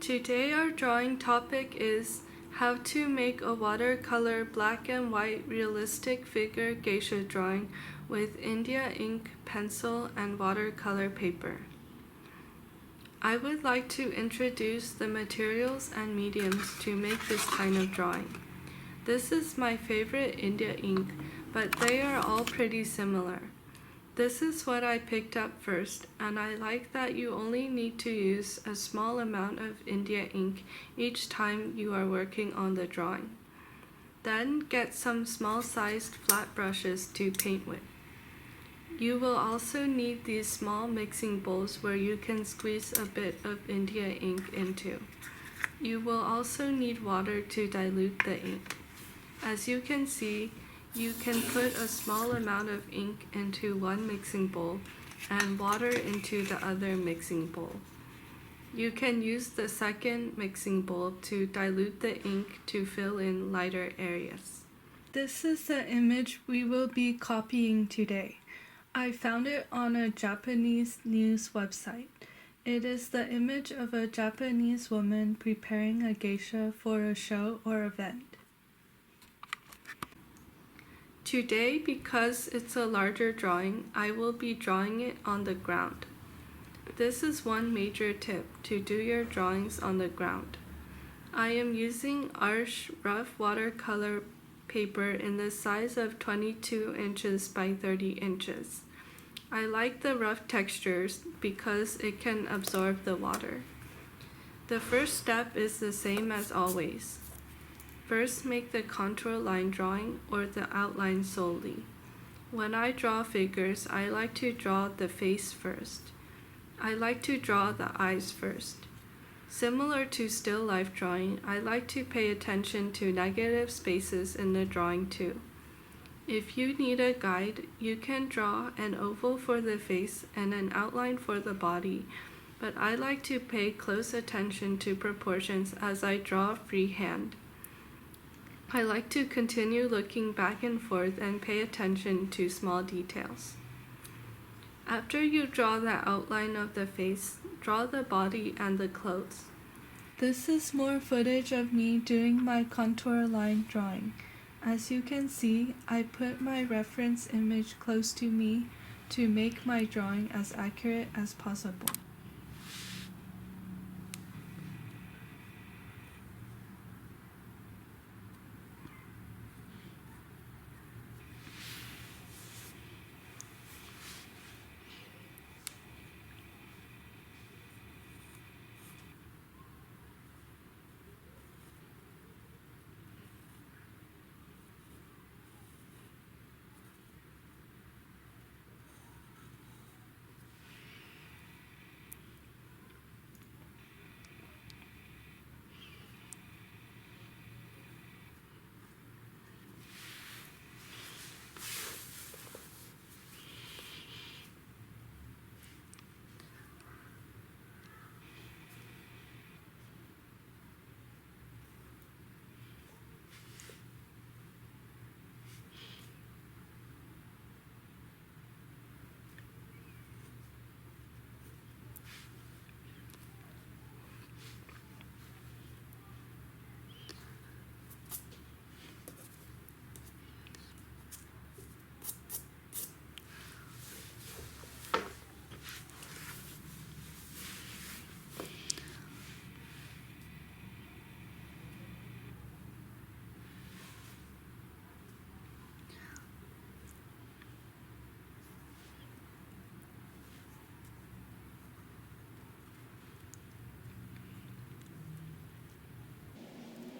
Today our drawing topic is how to make a watercolor black and white realistic figure geisha drawing with India ink, pencil, and watercolor paper. I would like to introduce the materials and mediums to make this kind of drawing. This is my favorite India ink, but they are all pretty similar. This is what I picked up first, and I like that you only need to use a small amount of India ink each time you are working on the drawing. Then get some small-sized flat brushes to paint with. You will also need these small mixing bowls where you can squeeze a bit of India ink into. You will also need water to dilute the ink. As you can see, you can put a small amount of ink into one mixing bowl and water into the other mixing bowl. You can use the second mixing bowl to dilute the ink to fill in lighter areas. This is the image we will be copying today. I found it on a Japanese news website. It is the image of a Japanese woman preparing a geisha for a show or event. Today, because it's a larger drawing, I will be drawing it on the ground. This is one major tip to do your drawings on the ground. I am using Arch rough watercolor paper in the size of 22 inches by 30 inches. I like the rough textures because it can absorb the water. The first step is the same as always. First, make the contour line drawing or the outline solely. When I draw figures, I like to draw the face first. I like to draw the eyes first. Similar to still life drawing, I like to pay attention to negative spaces in the drawing too. If you need a guide, you can draw an oval for the face and an outline for the body, but I like to pay close attention to proportions as I draw freehand. I like to continue looking back and forth and pay attention to small details. After you draw the outline of the face, draw the body and the clothes. This is more footage of me doing my contour line drawing. As you can see, I put my reference image close to me to make my drawing as accurate as possible.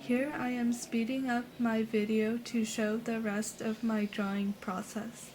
Here I am speeding up my video to show the rest of my drawing process.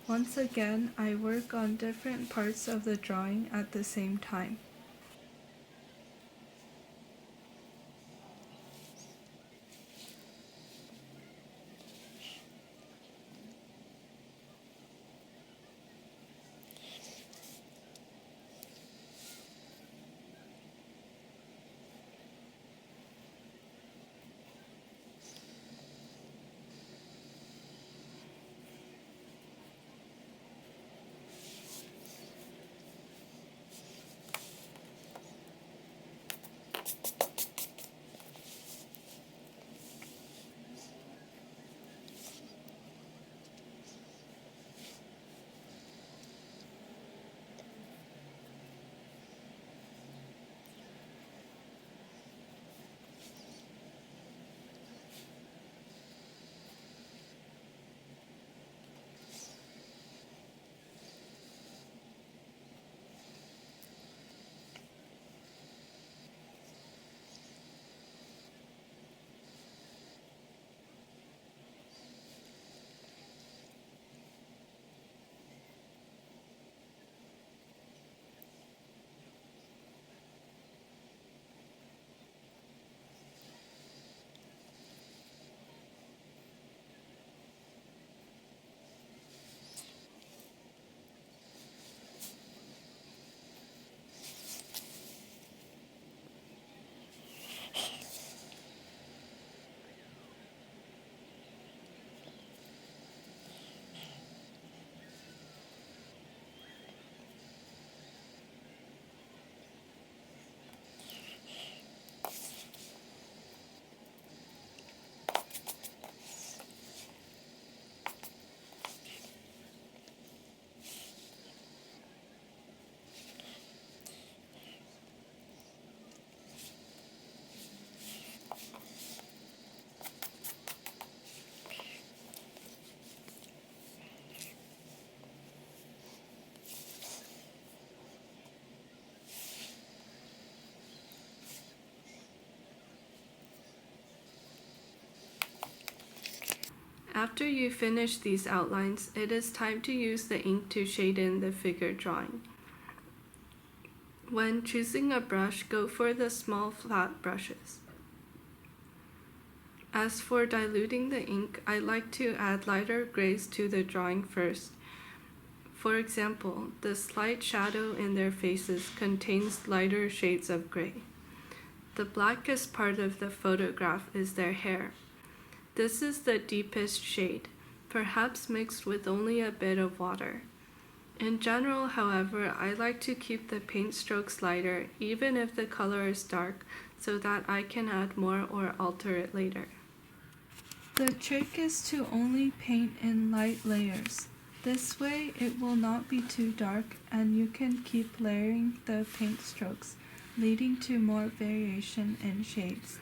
Once again, I work on different parts of the drawing at the same time. After you finish these outlines, it is time to use the ink to shade in the figure drawing. When choosing a brush, go for the small flat brushes. As for diluting the ink, I like to add lighter grays to the drawing first. For example, the slight shadow in their faces contains lighter shades of gray. The blackest part of the photograph is their hair. This is the deepest shade, perhaps mixed with only a bit of water. In general, however, I like to keep the paint strokes lighter even if the color is dark so that I can add more or alter it later. The trick is to only paint in light layers. This way it will not be too dark and you can keep layering the paint strokes, leading to more variation in shades.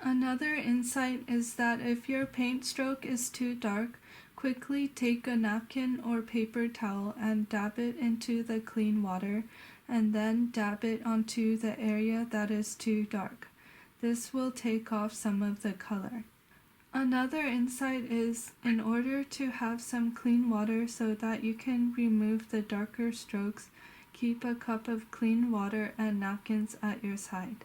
Another insight is that if your paint stroke is too dark, quickly take a napkin or paper towel and dab it into the clean water, and then dab it onto the area that is too dark. This will take off some of the color. Another insight is, in order to have some clean water so that you can remove the darker strokes, keep a cup of clean water and napkins at your side.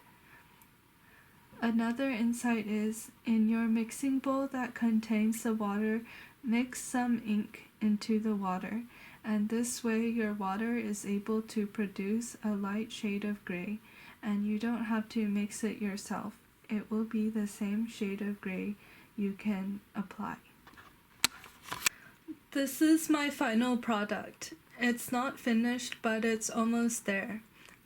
Another insight is, in your mixing bowl that contains the water, mix some ink into the water, and this way your water is able to produce a light shade of gray, and you don't have to mix it yourself. It will be the same shade of gray you can apply. This is my final product. It's not finished, but it's almost there.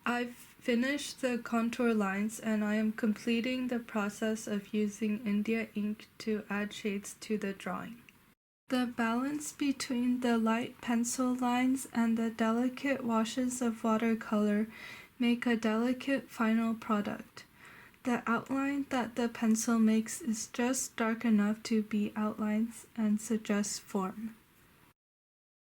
I've finished the contour lines and I am completing the process of using India ink to add shades to the drawing. The balance between the light pencil lines and the delicate washes of watercolor make a delicate final product. The outline that the pencil makes is just dark enough to be outlines and suggest form.